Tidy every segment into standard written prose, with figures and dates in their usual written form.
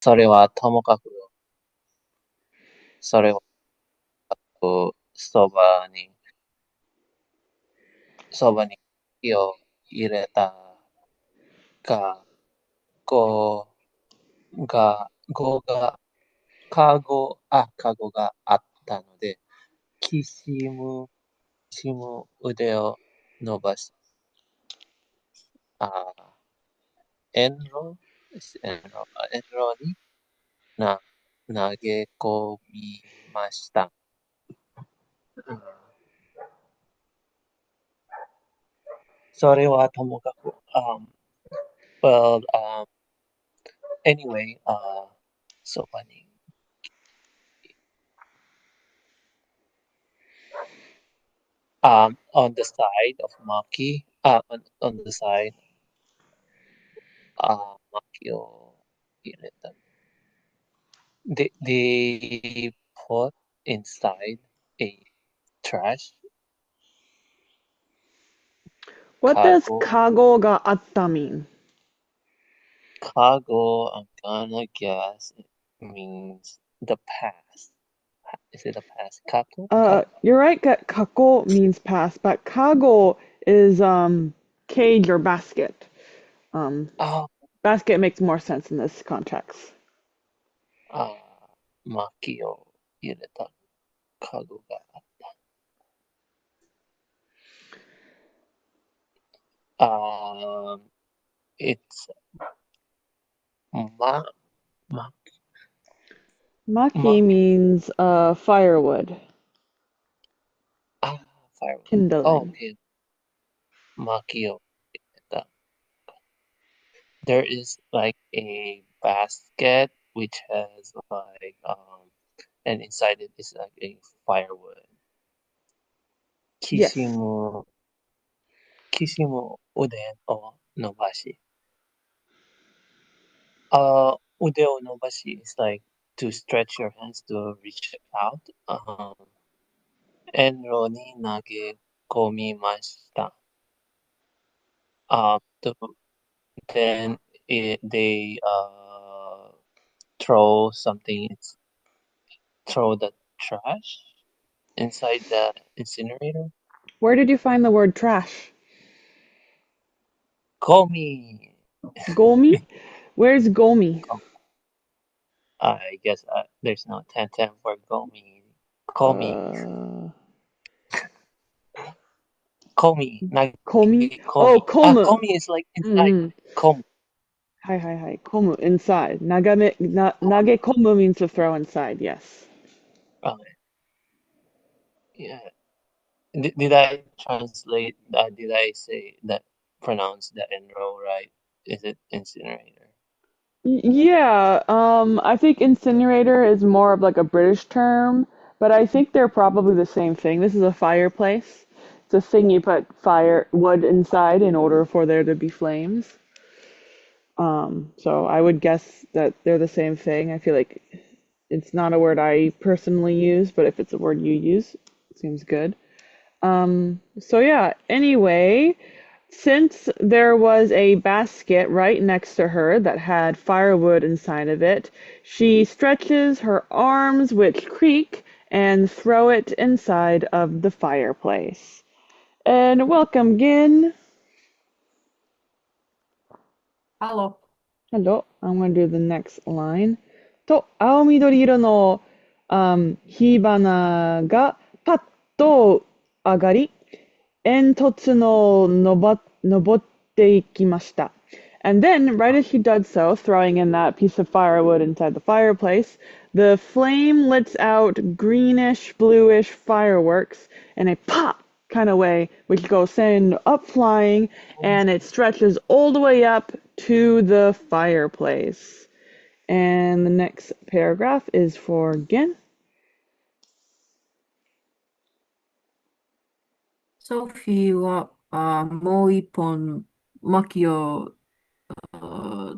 それはともかく、それはそばに、そばに火を入れたが、ごが、かごがあったので、きしむ、腕を伸ばし、あ遠路遠路にな投げ込みました。うんそれはともかく、well, anyway, そばに、on the side of Maki, on the side, 薪を入れた。They put inside a trash What does cargo. kago ga atta mean? Cargo, I'm gonna guess it means the past. Is it the past? You're right that kako means pass, but kago is cage or basket. Um, Oh, basket makes more sense in this context. 薪を入れたカゴがit's ma, ma, Maki ma, means firewood, ah, firewood. Oh, kindling. okay. 薪を入れた there is like a basket which has like and inside it is like a firewood. Yes. きしむ腕を伸ばし。腕を伸ばし is like to stretch your hands to reach out. 遠路に投げ込みました。To, then they throw something, throw the trash inside the incinerator. Where did you find the word trash? Gomi. Gomi? Where's gomi? I guess there's no 1010 for Gomi. Komi. Uh, Komi. komi? Nagi Oh, Komi. komu. Komi is like inside. Mm-hmm. Komi. Hi, hi, hi. Komu, inside. Nage komu means to throw inside, yes. Okay. Yeah. Did I translate? Did I say that? Pronounce the enroll right? Is it incinerator? Yeah, I think incinerator is more of like a British term, but I think they're probably the same thing. This is a fireplace. It's a thing you put wood inside in order for there to be flames. So I would guess that they're the same thing. I feel like it's not a word I personally use, but if it's a word you use, it seems good. So yeah, anyway, since there was a basket right next to her that had firewood inside of it, she stretches her arms, which creak, and throw it inside of the fireplace. And welcome, Gin. Hello. Hello, I'm going to do the next line. と、青緑色の、火花がパッと上がり、煙突の登っていきました。And then, right as she does so, throwing in that piece of firewood inside the fireplace, the flame lets out greenish, bluish fireworks in a pop kind of way, which goes send up flying, and it stretches all the way up to the fireplace. And the next paragraph is for Gen. ソフィーはもう一本薪を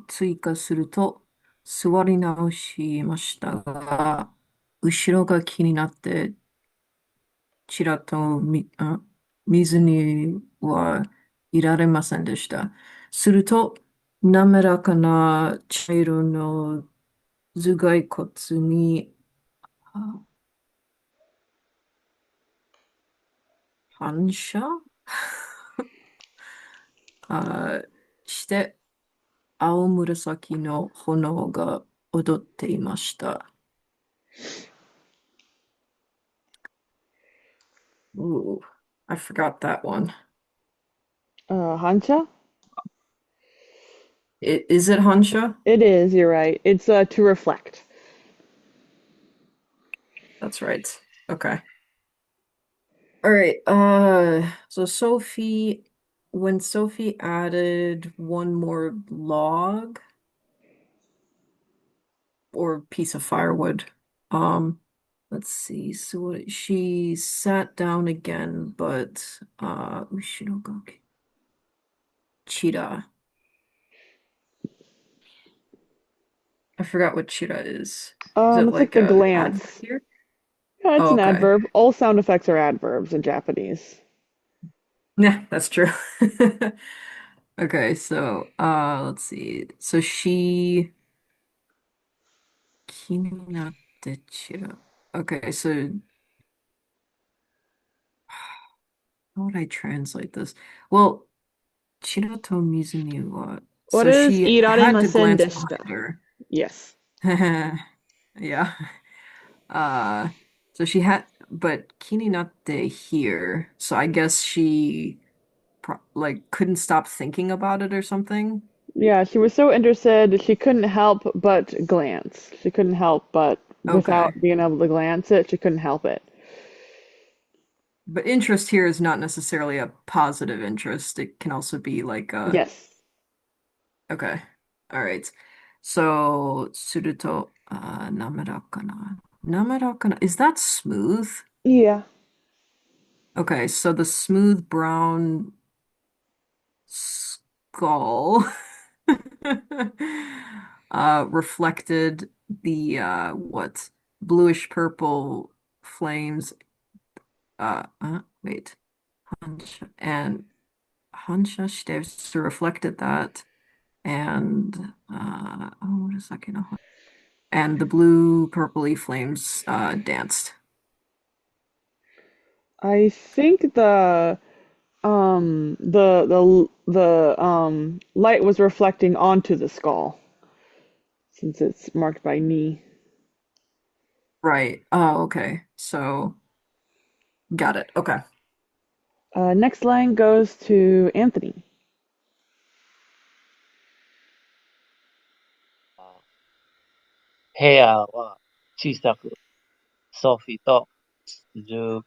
追加すると座り直しましたが、後ろが気になってちらっと水にはいられませんでした。すると、滑らかな茶色の頭蓋骨にあ反射して青紫の炎が踊っていました。Ooh, I forgot that one. Hancha? Is it Hansha? It is, you're right. It's to reflect. That's right. Okay. All right. So when Sophie added one more log or piece of firewood, let's see. So she sat down again, but Ushinogoke. Cheetah. I forgot what cheetah is. Is it It's like like the a adverb glance. here? Yeah, it's Oh, an okay. adverb. All sound effects are adverbs in Japanese. Yeah, that's true. Okay, so let's see. So she 気になってちら Okay, so how would I translate this? Well, ちらと水には What so is she had to irarimasen glance deshita? behind her. Yes. Yeah. Uh, so she had, but 気になって here. So I guess she like couldn't stop thinking about it or something. Yeah, she was so interested, she couldn't help but glance. She couldn't help but, without Okay. being able to glance it, she couldn't help it. But interest here is not necessarily a positive interest. It can also be like a, Yes. okay. All right. So, すると、滑らかな。滑らかな。Is that smooth? Yeah. Okay, so the smooth brown skull reflected the what? Bluish purple flames. Wait. And Hansha Stevs reflected that. And oh, what is that? And the blue purpley flames danced. I think the light was reflecting onto the skull since it's marked by knee. Right. Oh, okay. So got it. Okay. Next line goes to Anthony. 部屋は小さく、ソフィーと頭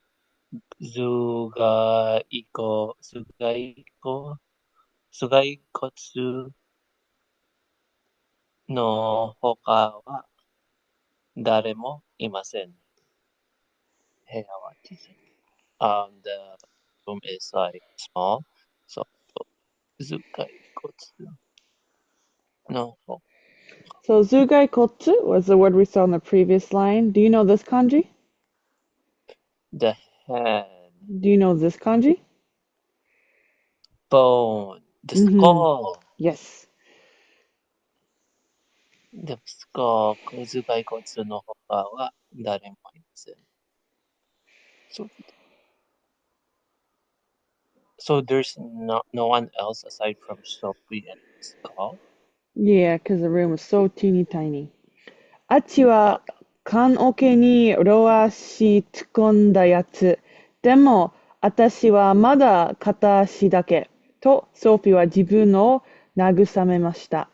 頭蓋骨の他は誰もいません。部屋は小さい。The room is like small, so 頭蓋骨の他 So Zugai Kotsu was the word we saw in the previous line. Do you know this kanji? the head, Do you know this kanji? bone, the Mm-hmm. skull, Yes. the skull, 頭蓋骨の他は誰もいません。So, so there's no one else aside from Sophie and the skull? Yeah, because the room was so teeny tiny. あっちは棺桶に両足突っ込んだやつ。でも、私はまだ片足だけ。と、ソフィーは自分を慰めました。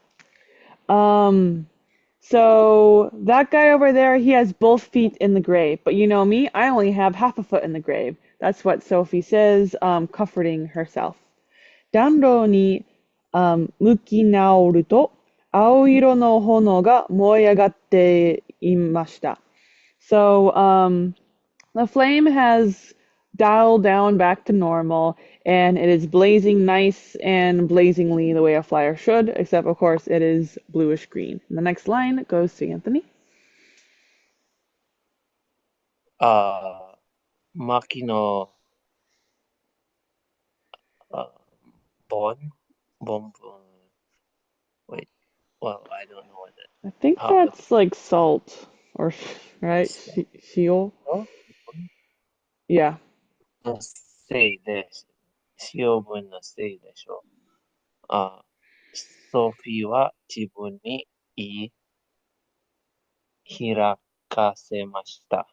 So that guy over there, he has both feet in the grave. But you know me, I only have half a foot in the grave. That's what Sophie says, comforting herself. 暖炉に、向き直ると、青色の炎が燃え上がっていました。So, the flame has dialed down back to normal, and it is blazing nice and blazingly the way a fire should, except, of course, it is bluish green. And the next line goes to Anthony. 薪の、uh, bone? Bone, bone. Wait, well, I don't know what that. I think Uh, that's like salt or right? Shio? Yeah. のせいで、使用分のせいでしょう。あ、ソフィーは自分に言い開かせました。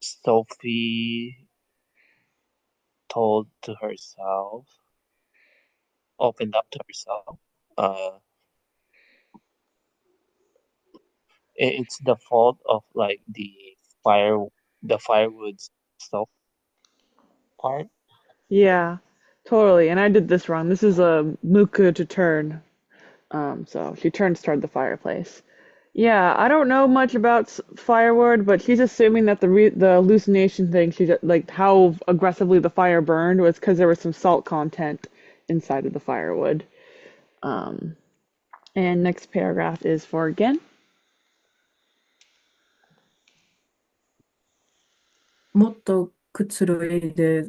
Sophie told to herself, opened up to herself. Uh, it's the fault of like fire, the firewood stove part. Yeah. Totally. And I did this wrong. This is a muku to turn. So she turns toward the fireplace. Yeah, I don't know much about firewood, but she's assuming that the hallucination thing, like how aggressively the fire burned was because there was some salt content inside of the firewood. Um, and next paragraph is for again. もっとくつろいで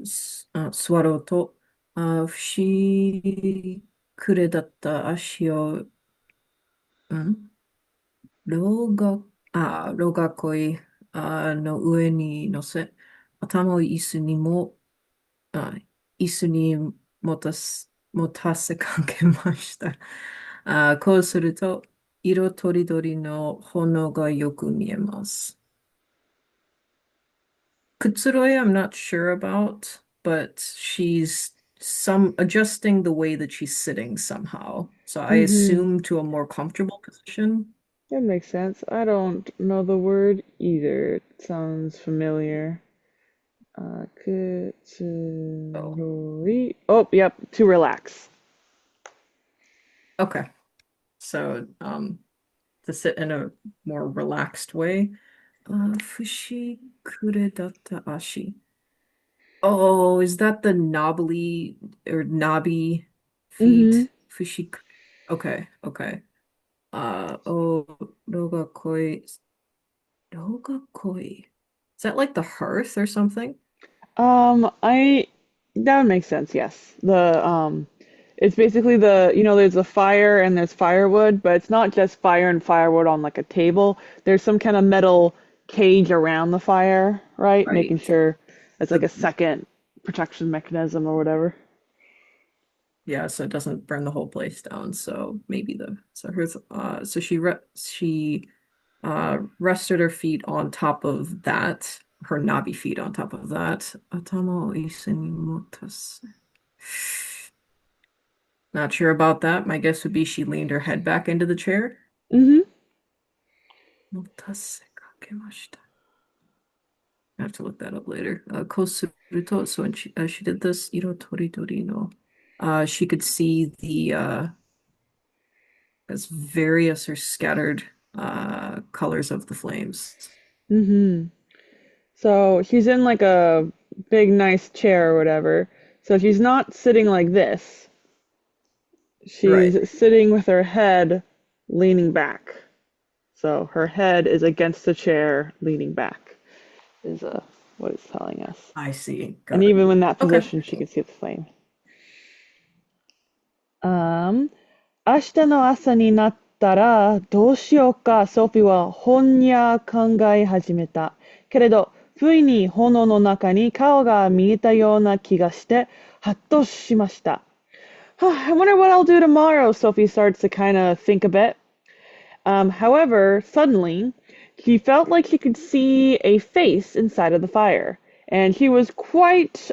座ろうと、不思くれだった足を、んろうが、ろがこい、の上に乗せ、頭をあ、椅子に持たせかけました。こうすると、色とりどりの炎がよく見えます。Kutsuroi, I'm not sure about, but she's adjusting the way that she's sitting somehow. So I Mm-hmm. assume to a more comfortable position. That makes sense. I don't know the word either. It sounds familiar. So, Kutsuroi. Oh, yep, to relax. okay. So, to sit in a more relaxed way. Fushi kuredatta ashi. Oh, is that the knobbly or knobby Mm-hmm. feet? Fushi. Okay, okay. Oh, roga koi. Roga koi. Is that like the hearth or something? I that would make sense, yes. It's basically there's a fire and there's firewood, but it's not just fire and firewood on like a table. There's some kind of metal cage around the fire, right? Making Right. sure it's like So, a second protection mechanism or whatever. yeah, so it doesn't burn the whole place down. So maybe so she rested her feet on top of that, her knobby feet on top of that. Atama o ise ni motasu. Not sure about that. My guess would be she leaned her head back into the chair. Mm-hmm. Motase kakemashita. I have to look that up later. Kosuruto, so when she did this, iro tori tori no, she could see the as various or scattered colors of the flames. Mm-hmm. So she's in like a big nice chair or whatever. So she's not sitting like this. Right. She's sitting with her head leaning back. So her head is against the chair, leaning back, is what it's telling us. I see. And Got it. even in that Okay. position, she could see the flame. Um, 明日の朝になったらどうしようか、ソフィーはほんや考え始めた。けれど、不意に炎の中に顔が見えたような気がして、はっとしました。I wonder what I'll do tomorrow, Sophie starts to kind of think a bit. However, suddenly, she felt like she could see a face inside of the fire, and she was quite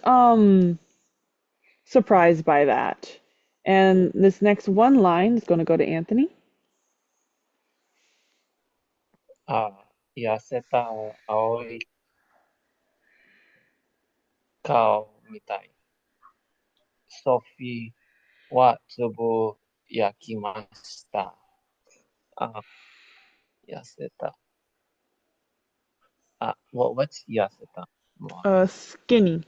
surprised by that. And this next one line is going to go to Anthony. 痩せた青い顔みたい。ソフィーはつぶやきました。あ、痩せた。what's 痩せた? Skinny.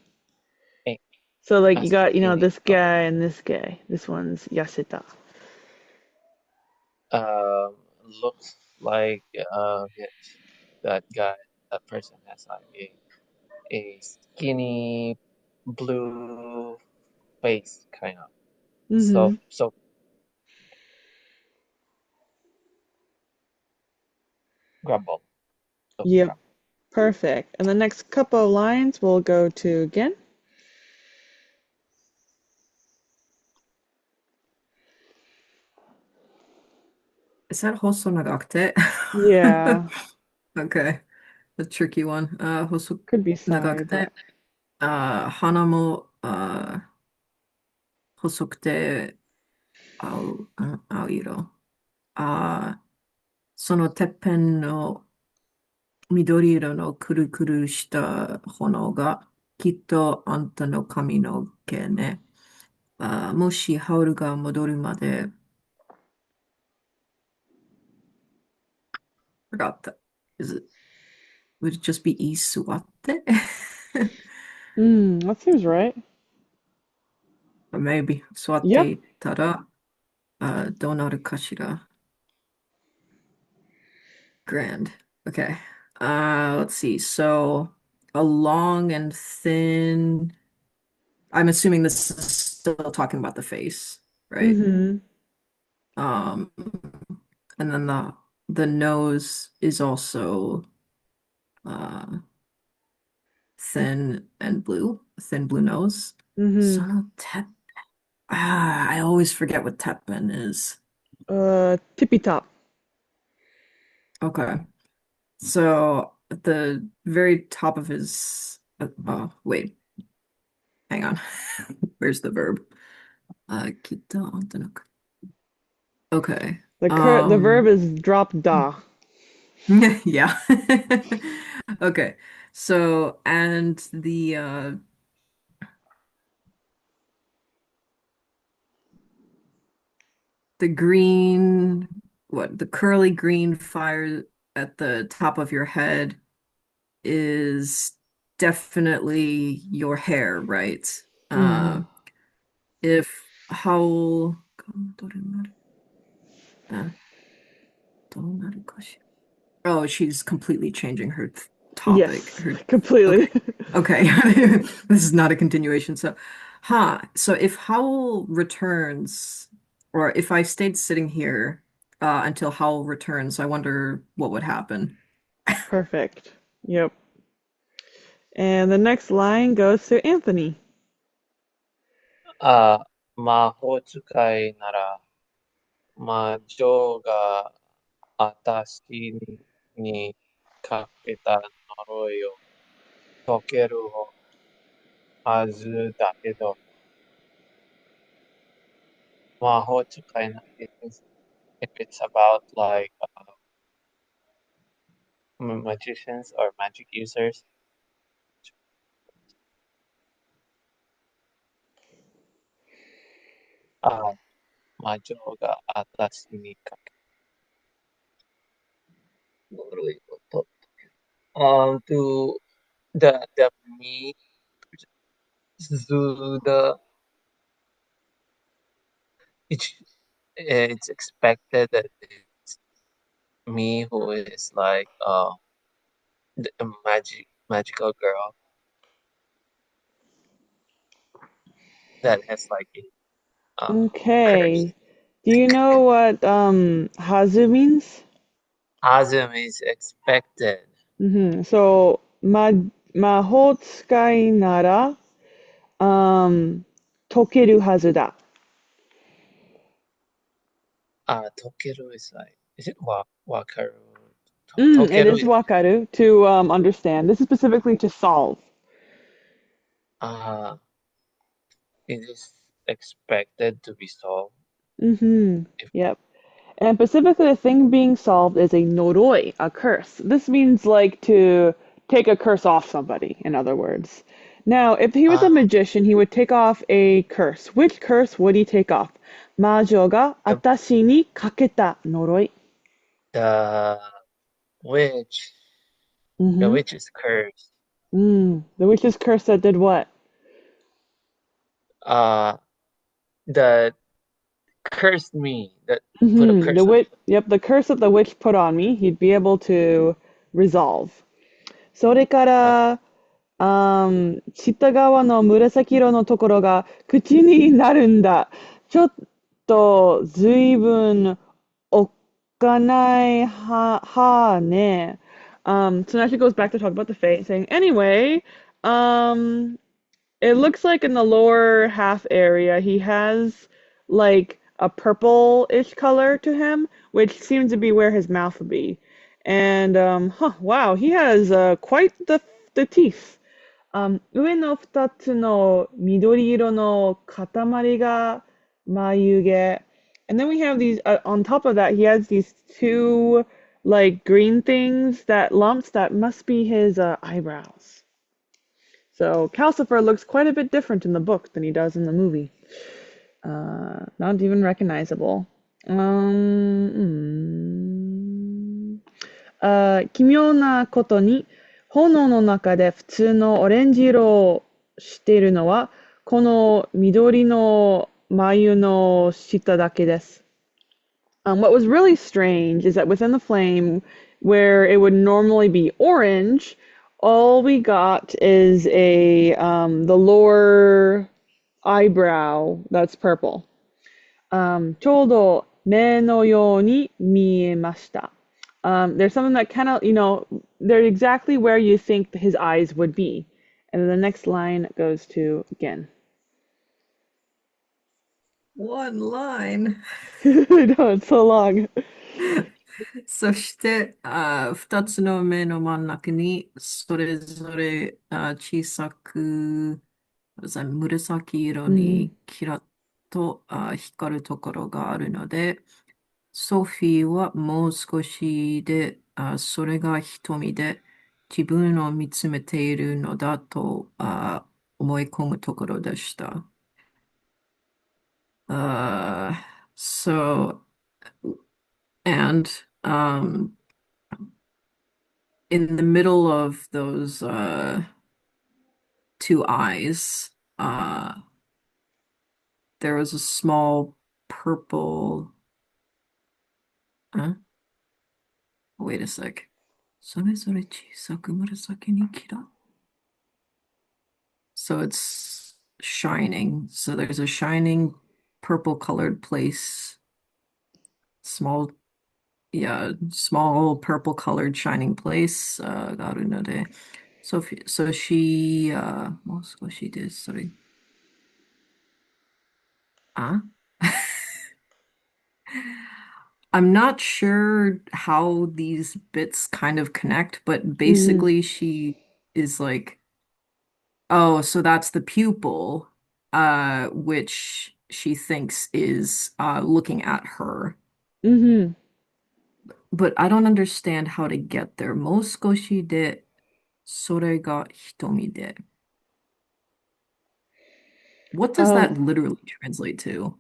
Eh, So like you got, skinny. this guy and this guy. This one's Yaseta. Um, looks like that guy, that person has like a skinny blue face kind of. Mm-hmm. So grumble. So, Yep, perfect. And the next couple of lines we'll go to again. Is that 細長くて? Yeah, Okay, a tricky one. 細 could be 長く side, but て、鼻も、細くて、青色。そのてっぺんの緑色のくるくるした炎がきっとあんたの髪の毛ね。もしハウルが戻るまで、forgot that. Would it just be 居座って? that seems right. Or maybe 座って Yep. いたら、どうなるかしら? Grand. Okay. Let's see. So a long and thin. I'm assuming this is still talking about the face, right? Mm-hmm. Um, and then the nose is also uh thin and blue, thin blue nose. Mm-hmm. So I always forget what teppen is. Tippy top. Okay. So at the very top of his wait, hang on. Where's the verb? Kita ontanok. Okay. The verb is drop da. Yeah. Okay. So and the green, what, the curly green fire at the top of your head is definitely your hair, right? Mm-hmm. If Howl, oh, she's completely changing her topic. Yes, completely. Okay, okay. This is not a continuation. So, so if Howl returns, or if I stayed sitting here until Howl returns, I wonder what would happen. Perfect. Yep. And the next line goes to Anthony. 魔法使いなら、魔女が私にかけた呪いを解けるはずだけど、魔法使いな、if it's about like magicians or magic users, 魔女が私にかけた呪いをと、to the me to the it's it's expected that it's me who is like the magical girl that has like a curse. Okay. Do you know what hazu means? Azum is expected. So, mahotsukai nara tokeru hazu da. Tokeru is like, is it wakaru? It Tokeru is is wakaru to understand. This is specifically to solve. uh it is expected to be solved. If Yep. And specifically, the thing being solved is a noroi, a curse. This means like to take a curse off somebody, in other words. Now, if he was a magician, he would take off a curse. Which curse would he take off? Majo ga the, atashi ni kaketa noroi. the witch the Mm-hmm. witch is cursed. The witch's curse that did what? Uh the cursed me that put a The curse on me. witch, yep, the curse that the witch put on me, he'd be able to resolve. それか Uh, ら、下側の紫色のところが口になるんだ。ちょっとずいぶんおかかないはね. So now she goes back to talk about the fate, saying, anyway, um, it looks like in the lower half area he has like a purple-ish color to him, which seems to be where his mouth would be. And wow, he has quite the teeth. 上の二つの緑色の塊が眉毛. And then we have these, on top of that, he has these two, like, green things, that lumps, that must be his eyebrows. So Calcifer looks quite a bit different in the book than he does in the movie. Not even recognizable. 奇妙なことに、炎の中で普通のオレンジ色をしているのは、この緑の眉の下だけです。What was really strange is that within the flame, where it would normally be orange, all we got is the lower eyebrow that's purple. ちょうど目のように見えました. There's something that kind of, they're exactly where you think his eyes would be. And then the next line goes to again. One line. I know, it's so long. そして、二つの目の真ん中に、それぞれ小さく、紫色にキラッと光るところがあるので、ソフィーはもう少しで、それが瞳で自分を見つめているのだと思い込むところでした。So, and in the middle of those two eyes, there was a small purple. Wait a sec. それぞれ小さく紫にキラ。So it's shining. So there's a shining purple colored place. Small purple colored shining place があるので。So she もう少しです。それ。I'm not sure how these bits kind of connect, but basically she is like, oh, so that's the pupil, which she thinks is looking at her. But I don't understand how to get there. もう少しで、それが瞳で. What does that literally translate to?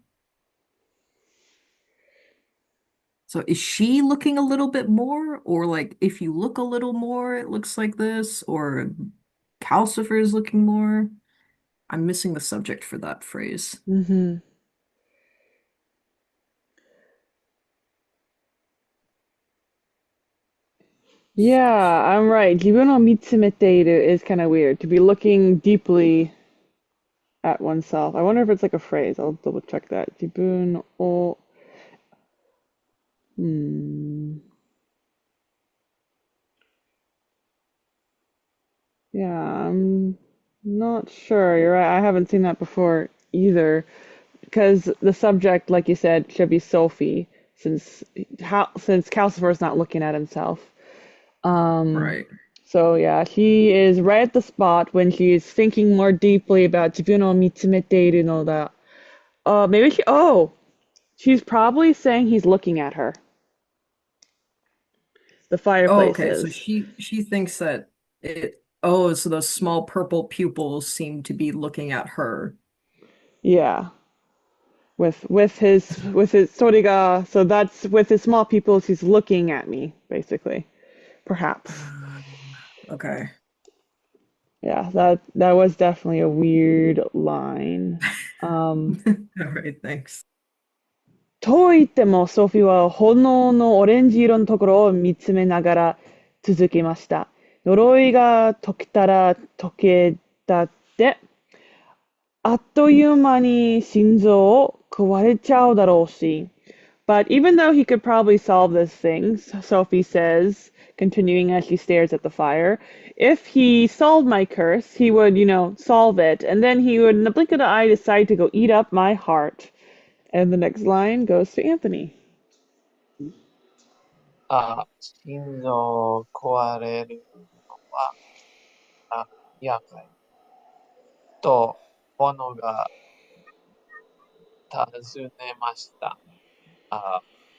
So is she looking a little bit more? Or like if you look a little more, it looks like this? Or Calcifer is looking more? I'm missing the subject for that phrase. Yeah, I'm right. 自分を見つめている is kind of weird. To be looking deeply at oneself. I wonder if it's like a phrase. I'll double check that. 自分を Yeah, I'm not sure. You're right. I haven't seen that before either. Because the subject, like you said, should be Sophie, since Calcifer is not looking at himself. Right. So yeah, she is right at the spot when she's thinking more deeply about 自分を見つめているのだ. Maybe she's probably saying he's looking at her. The fireplace okay. is. So she thinks that so those small purple pupils seem to be looking at her. Yeah. With his soriga, so that's with his small pupils, he's looking at me, basically. Perhaps. Okay. Yeah, that was definitely a weird line. All right, thanks. と言っても、ソフィーは炎のオレンジ色のところを見つめながら続けました。呪いが解けたら解けたって、あっという間に心臓を食われちゃうだろうし、But even though he could probably solve this thing, Sophie says, continuing as she stares at the fire, if he solved my curse, he would, solve it. And then he would, in the blink of the eye, decide to go eat up my heart. And the next line goes to Anthony. 心臓壊れるのは、やかいと、炎が尋ねました。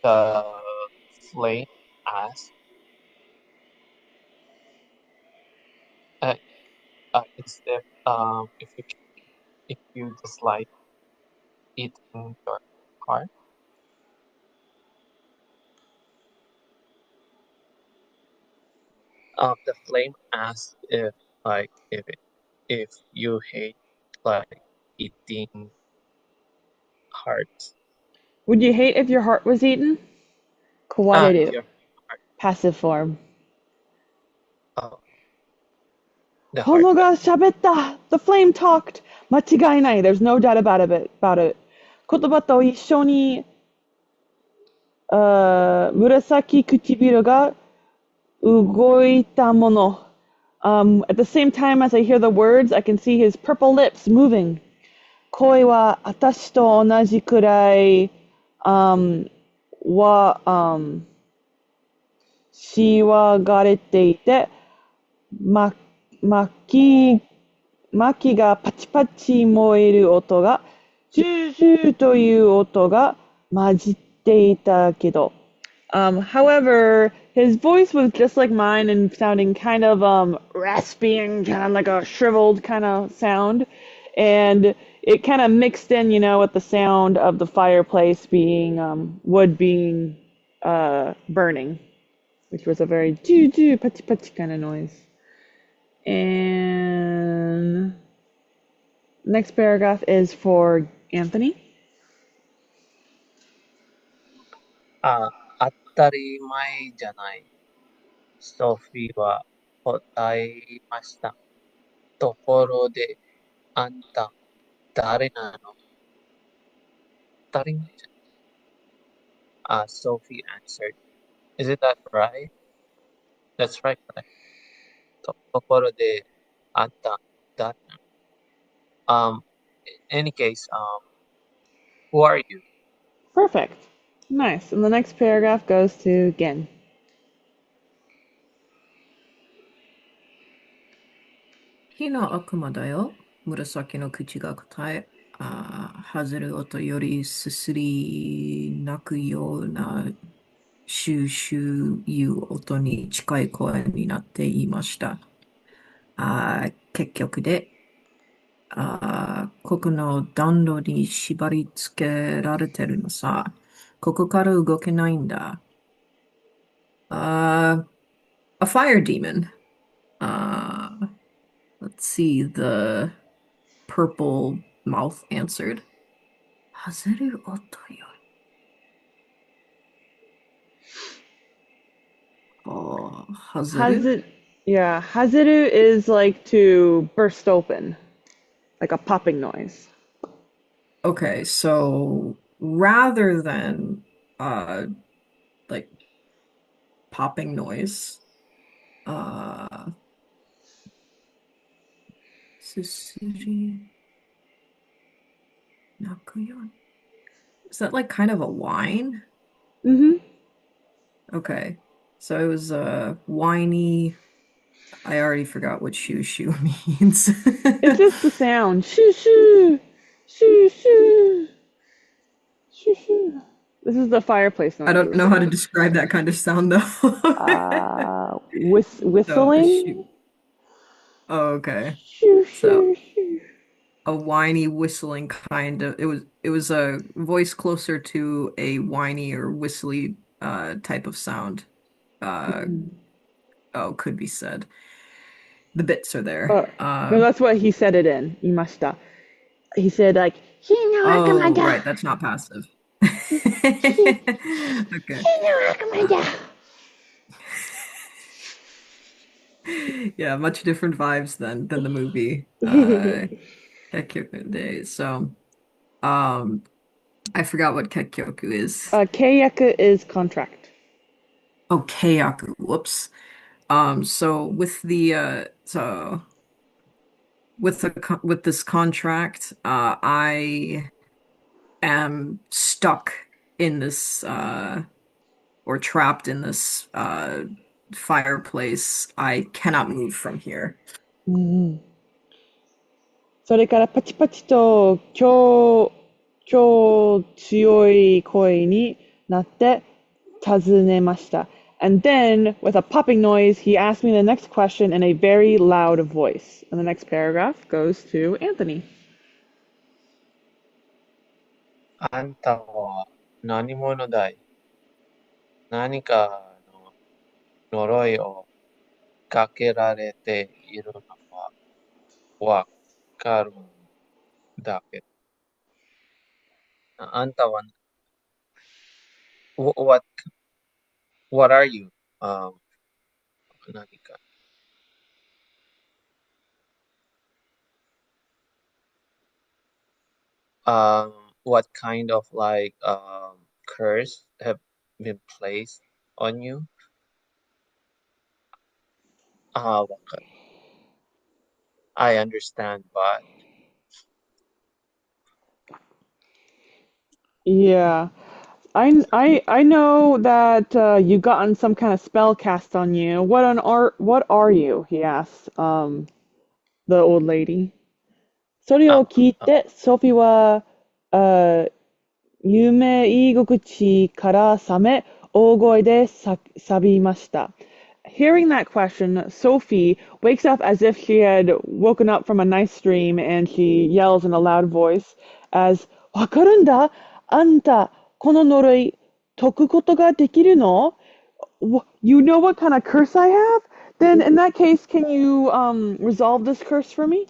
The flame asked, uh, instead, if you dislike eating your heart, the flame asked if you hate like eating hearts. Would you hate if your heart was eaten? If Kawareru. your heart, Passive form. oh, the heart. 炎が喋った !The flame talked! 間違いない !There's no doubt about it. 言葉と一緒に、紫唇が動いたもの。At the same time as I hear the words, I can see his purple lips moving. 声は私と同じくらい、しわがれていて、薪がパチパチ燃える音が、ジュージューという音が混じっていたけど。However, his voice was just like mine and sounding kind of raspy and kind of like a shriveled kind of sound. And it kind of mixed in, with the sound of the fireplace being, wood being burning, which was a very doo doo, pachi pachi kind of noise. And next paragraph is for Anthony. 当たり前じゃない。ソフィーは答えました。ところで、あんた、誰なの？当たり前じゃない。Sophie answered. Is it that right? That's right, correct. ところで、あんた、誰なの？In any case, who are you? Perfect. Nice. And the next paragraph goes to Gen. 火の悪魔だよ。紫の口が答え、外る音よりすすり泣くようなシューシューいう音に近い声になっていました。結局で、ここの暖炉に縛り付けられてるのさ。ここから動けないんだ。A fire demon. Let's see, the purple mouth answered. 外る音よ。外る? Yeah, hazeru is like to burst open, like a popping noise. Okay, so rather than like popping noise, すすり泣くよ。Is that like kind of a whine? Mm-hmm. Okay. So it was a whiny. I already forgot what shoo shoo means. It's just the sound. Shoo shoo, shoo shoo, shoo shoo. This is the fireplace noise. I don't know how to describe that kind of sound though. Whistling. Oh, okay. Shoo So shoo shoo. a whiny whistling kind of it was a voice closer to a whiny or whistly type of sound. Could be said. The bits are there. No, that's what he said it in. Imashita. He said like, Oh, right, that's not passive. Okay. Yeah, much different vibes than the movie. So, I forgot what kekyoku is. Keiyaku is contract. Oh, keiyaku. Whoops. So with with this contract, I am stuck in this or trapped in this fireplace. I cannot move from here. うんうん。それからパチパチと超強い声になって尋ねました。And then, with a popping noise, he asked me the next question in a very loud voice. And the next paragraph goes to Anthony. あんたは何者だい？何かの呪いをかけられているのはわかるんだけど、あんたは、what, what are you? 何か、what kind of like curse have been placed on you? わかる。I understand, but Yeah. I know that you gotten some kind of spell cast on you. What are you? He asked the old lady. それあ、を聞いて、ソフィは、夢入り口から覚め、大声で叫びました。Hearing that question, Sophie wakes up as if she had woken up from a nice dream and she yells in a loud voice as, わかるんだあんた、この呪い、解くことができるの You know what kind of curse I have? Then in that case, can you resolve this curse for me?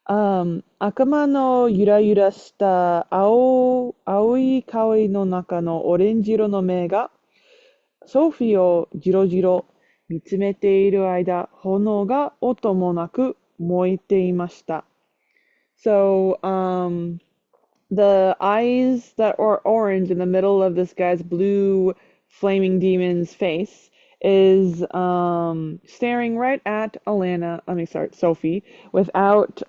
頭のゆらゆらした青い顔の中のオレンジ色の目がソフィーをじろじろ見つめている間、炎が音もなく燃えていました。So, the eyes that are orange in the middle of this guy's blue flaming demon's face is staring right at Sophie, without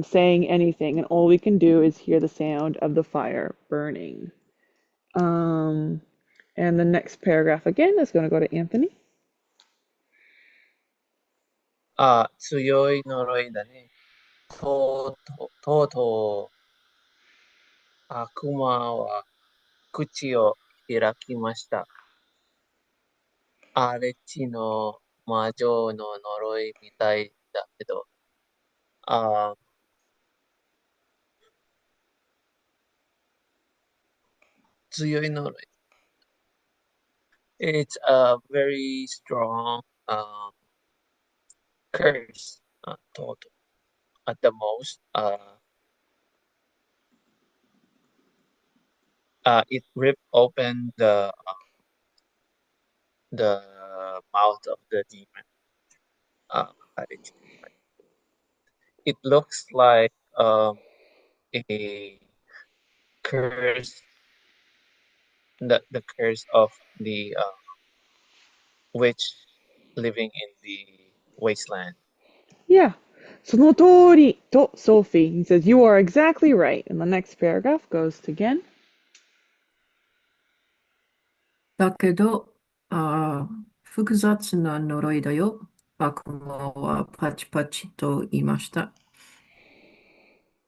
saying anything, and all we can do is hear the sound of the fire burning. Um, and the next paragraph again is going to go to Anthony. 強い呪いだね。とうとう悪魔は口を開きました。荒地の魔女の呪いみたいだけど、あ強い呪い。It's a very strong curse, total. At the most, it ripped open the mouth of the demon. It, it looks like a curse, the curse of the witch living in the wasteland. Yeah, その通りと Sophie. He says, You are exactly right. And the next paragraph goes to Gen. だけど、複雑な呪いだよ。悪魔はパチパチと言いました。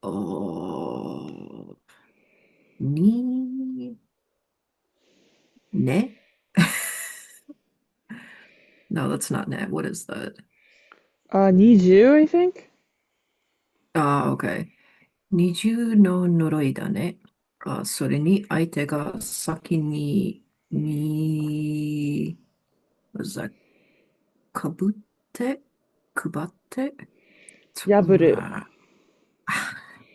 おー、ね No, that's not net. What is that? Need you, I think? Okay. 二重の呪いだね。それに相手が先に、ざかぶって配って破る。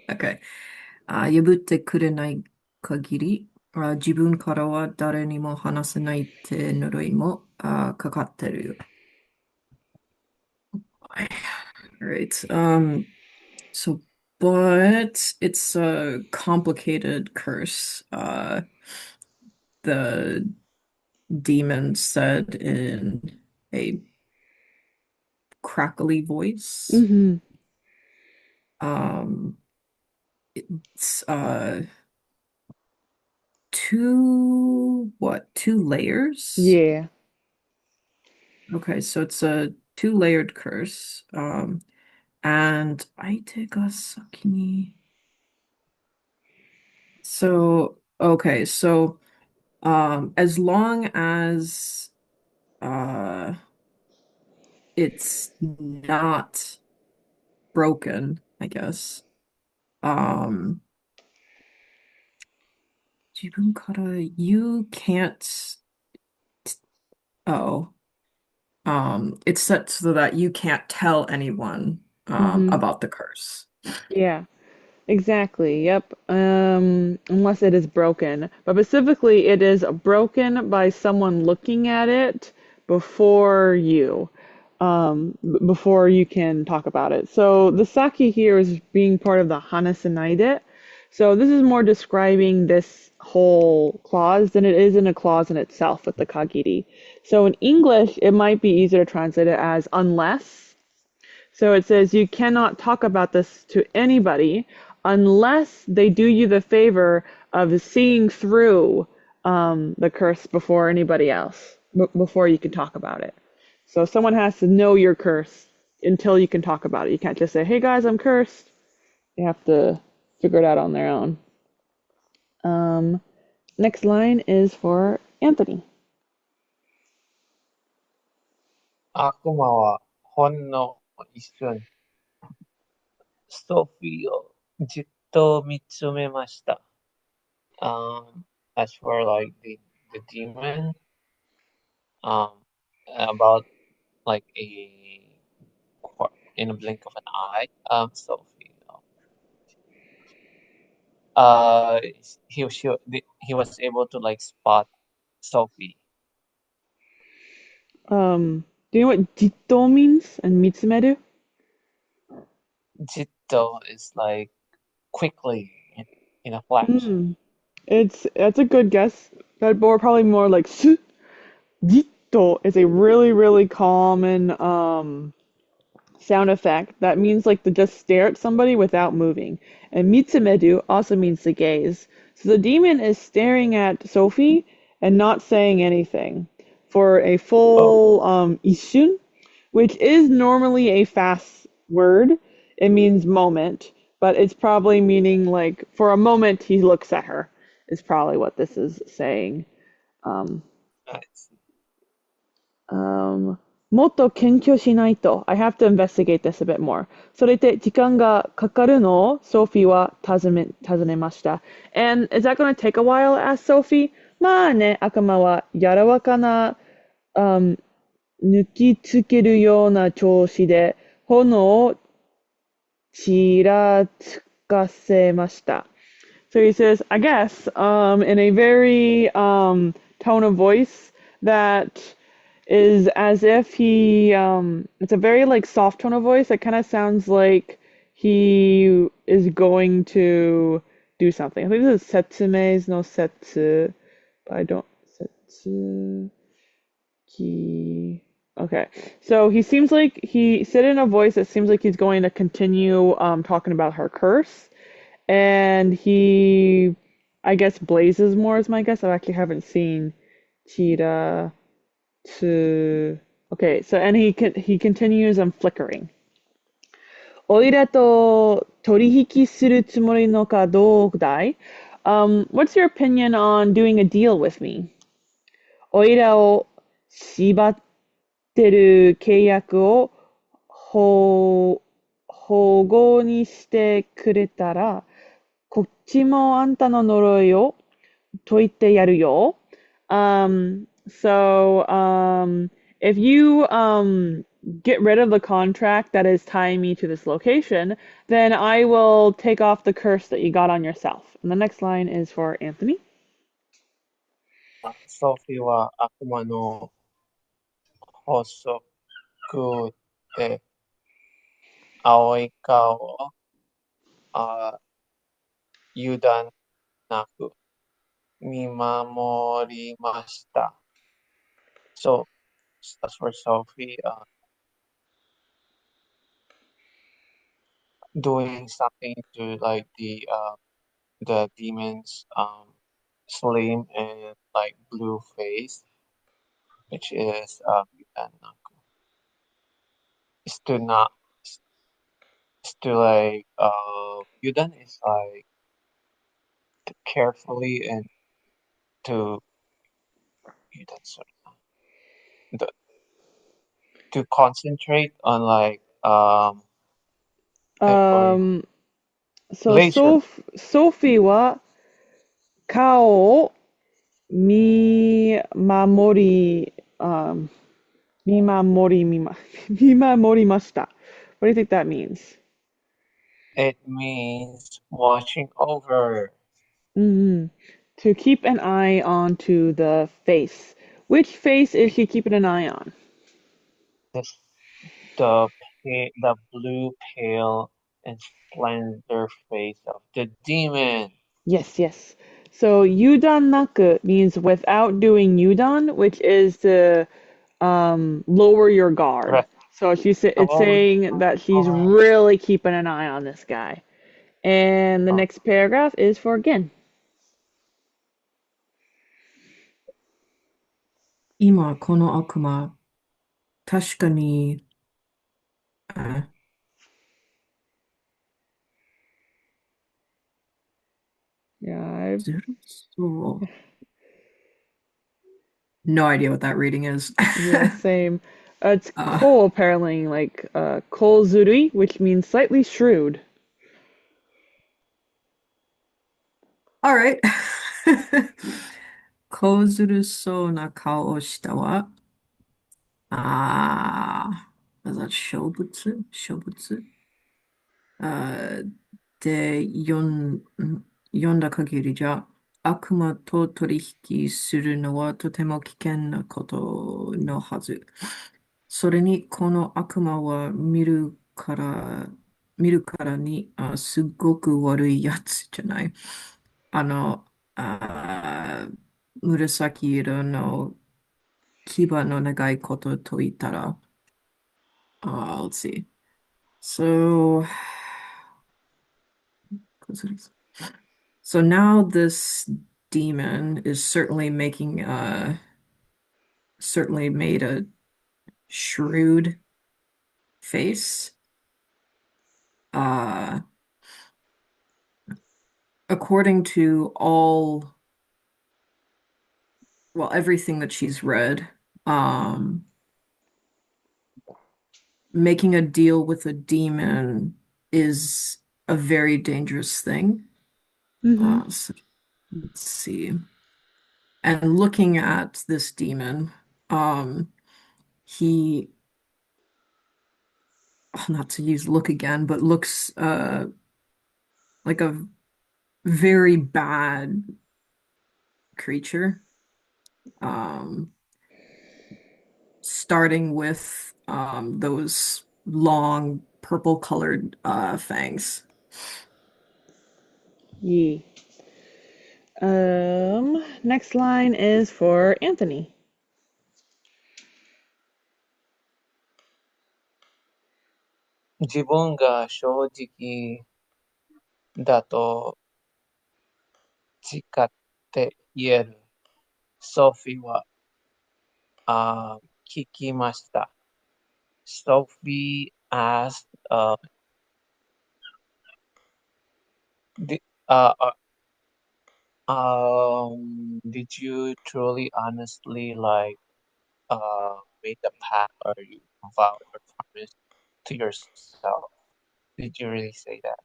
Okay. 破ってくれない限り、自分からは誰にも話せないって呪いもかかってる。Right. So but it's a complicated curse. The demon said in a crackly voice. Mm-hmm. Um, it's two layers? Yeah. Okay, so it's a two-layered curse. And okay, so as long as uh it's not broken, I guess. Um, 自分から you can't. Oh, it's set so that you can't tell anyone Mm-hmm. about the curse. Yeah. Exactly. Yep. Unless it is broken, but specifically, it is broken by someone looking at it before you, before you can talk about it. So the sake here is being part of the Hanasanaide. So this is more describing this whole clause than it is in a clause in itself with the kagiri. So in English, it might be easier to translate it as unless. So it says you cannot talk about this to anybody unless they do you the favor of seeing through the curse before anybody else, before you can talk about it. So someone has to know your curse until you can talk about it. You can't just say, "Hey guys, I'm cursed." They have to figure it out on their own. Um, Next line is for Anthony. 悪魔はほんの一瞬、ソフィーをじっと見つめました。As for like the demon, um, about like in a blink of an eye, Sophie, uh, he was able to like spot Sophie. Do you know what jitto means and mitsumeru? Jitto is like quickly in a flash. Mm. That's a good guess. But more probably more like su. Jitto is a really common sound effect that means like to just stare at somebody without moving. And mitsumeru also means to gaze. So the demon is staring at Sophie and not saying anything for a Oh, full ishun, which is normally a fast word. It means moment, but it's probably meaning like for a moment he looks at her is probably what this is saying. Um, I see.もっと研究しないと I have to investigate this a bit more. それで時間がかかるのをソフィーは尋ねました。And is that going to take a while? asked Sophie. まあね、悪魔は柔らかな、抜きつけるような調子で炎をちらつかせました。So he says, I guess, in a very tone of voice that is as if it's a very like soft tone of voice. It kind of sounds like he is going to do something. I think this is setsume no setsu, but I don't setsu ki. Okay, so he seems like he said in a voice that seems like he's going to continue talking about her curse, and he, I guess, blazes more is my guess. I actually haven't seen Cheetah to. Okay, so and he continues on flickering. おいらと取引するつもりのかどうだい? What's your opinion on doing a deal with me? おいらを縛ってる契約を保護にしてくれたら、こっちもあんたの呪いを解いてやるよ。If you get rid of the contract that is tying me to this location, then I will take off the curse that you got on yourself. And the next line is for Anthony. ソフィーは悪魔の法則で青い顔を油断なく見守りました。So, as for Sophie, doing something to like the demon's slim and like blue face, which is yudan naku, is to not is to like yudan is like to carefully and to yudan sorry the, to concentrate on like or So laser Sophie は顔を見守り、見守り、見守りました。What do you think that means? it means watching over To keep an eye onto the face. Which face is she keeping an eye on? this the blue pale and slender face of the demon. Yes, yes. So yudan naku means without doing yudan, which is to lower your guard. Right. So it's Oh, saying that she's really keeping an eye on this guy. And the oh, next paragraph is for Gin. 今この悪魔、確かに、あ、Yeah,ずるそう。No idea what that reading is. yeah, same. It's Uh, Kol apparently, like Kol Zuri, which means slightly shrewd. all right. こうずるそうな顔をしたわ。is that 小仏で、読んだ限りじゃ、悪魔と取引するのはとても危険なことのはず。それに、この悪魔は見るからに、すごく悪いやつじゃない。あの、紫色の牙の長いことと言ったら、let's see. So, so now this demon is certainly made a shrewd face. According to everything that she's read, making a deal with a demon is a very dangerous thing. So let's see. And looking at this demon, he, not to use look again, but looks like a very bad creature. Starting with those long purple colored fangs. Yee. Next line is for Anthony. 自分が正直だと誓って言える。ソフィーは聞きました。Sophie asked, did, uh, did you truly, honestly, like, make a pact or you vow or promise to yourself? Did you really say that?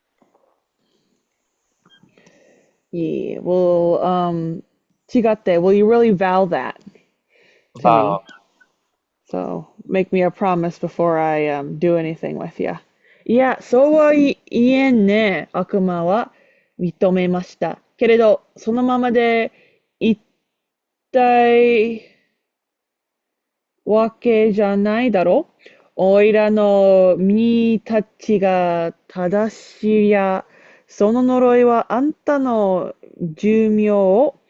Yeah, well, 違って、will you really vow that to me? Vow. So, make me a promise before I do anything with you. いや、そうは言えんね。悪魔は認めました。けれど、そのままで一体わけじゃないだろう。おいらの身たちが正しりゃその呪いはあんたの寿命を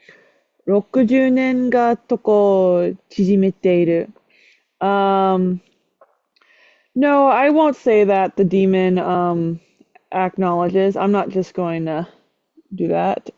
60年がとこ縮めている。Um, no, I won't say that the demon acknowledges. I'm not just going to do that.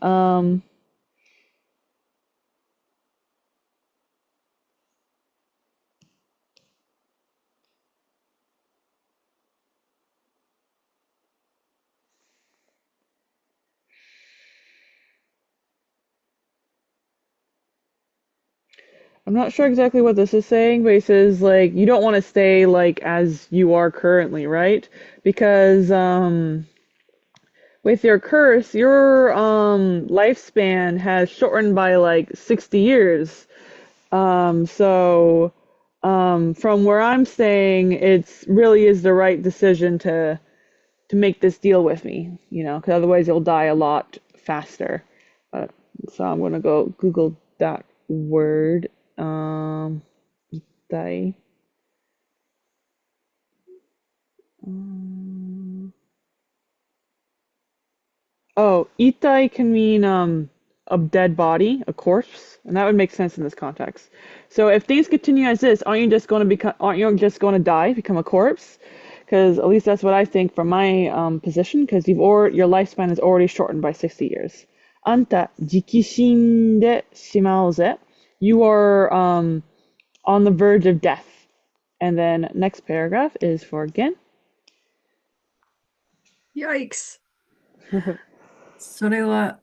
I'm not sure exactly what this is saying, but he says like you don't want to stay like as you are currently, right? Because with your curse, your lifespan has shortened by like 60 years. So from where I'm staying, it's really is the right decision to make this deal with me, you know, because otherwise you'll die a lot faster. Uh, so I'm gonna go Google that word. Die. Um, oh, itai can mean a dead body, a corpse, and that would make sense in this context. So if things continue as this, aren't you just going to die, become a corpse? Because at least that's what I think from my position. Because your lifespan is already shortened by 60 years. Anta jikishinde shimaoze. You are on the verge of death. And then next paragraph is for Gen. Yikes! それは、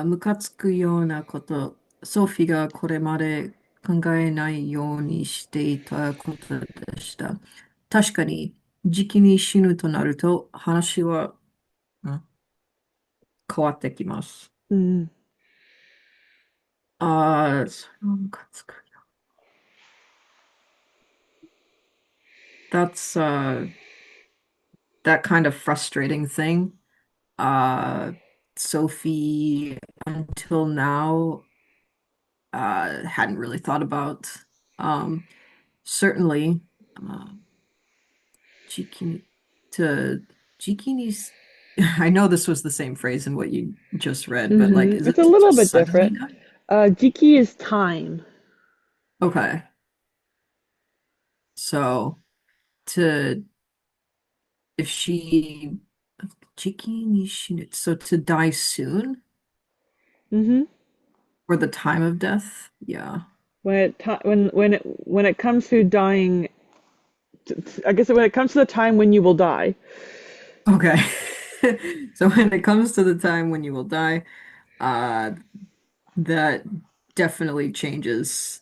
ムカつくようなこと。ソフィーがこれまで考えないようにしていたことでした。確かに、時期に死ぬとなると、話は、変わってきます。Mm. それはムカつく。That's that kind of frustrating thing. Sophie, until now, hadn't really thought about. Certainly, uh, Jikini to Jikini's. I know this was the same phrase in what you just read, but like, is It's it a to little just bit suddenly different. die? Jiki is time. Okay, so to if she Jikini Shinut, so to die soon Hmm. or the time of death, yeah. When it comes to dying, I guess when it comes to the time when you will die. Okay. So when it comes to the time when you will die, uh, that definitely changes.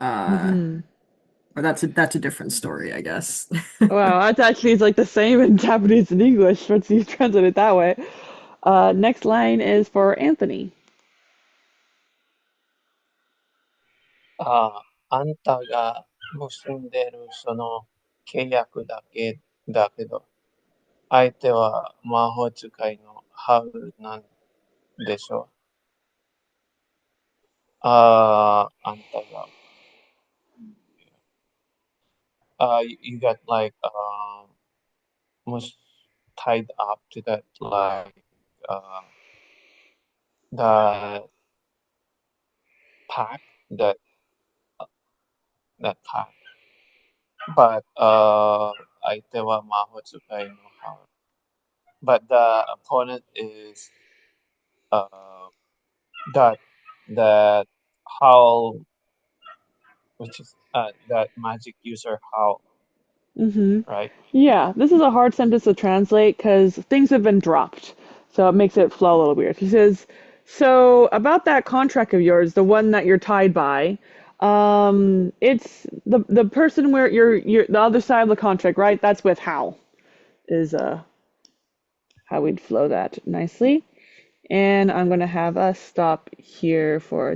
Uh, Hmm. or that's a different story, I guess. Wow, that's actually it's like the same in Japanese and English once you translate it that way. Next line is for Anthony. ああんたが結んでるその契約だけだけど、相手は魔法使いのハウルなんでしょう。あんたが、you got like, was tied up to that, like, uh, the pack, that, that pack. But, 相手は魔法使いのハウル。But the opponent is, uh, that, that Howl, which is, that magic user Howl, Hmm. right? Yeah, this is a hard sentence to translate because things have been dropped, so it makes it flow a little weird. He says, "So about that contract of yours, the one that you're tied by, it's the person where you're the other side of the contract, right? That's with Hal, is how we'd flow that nicely." And I'm gonna have us stop here for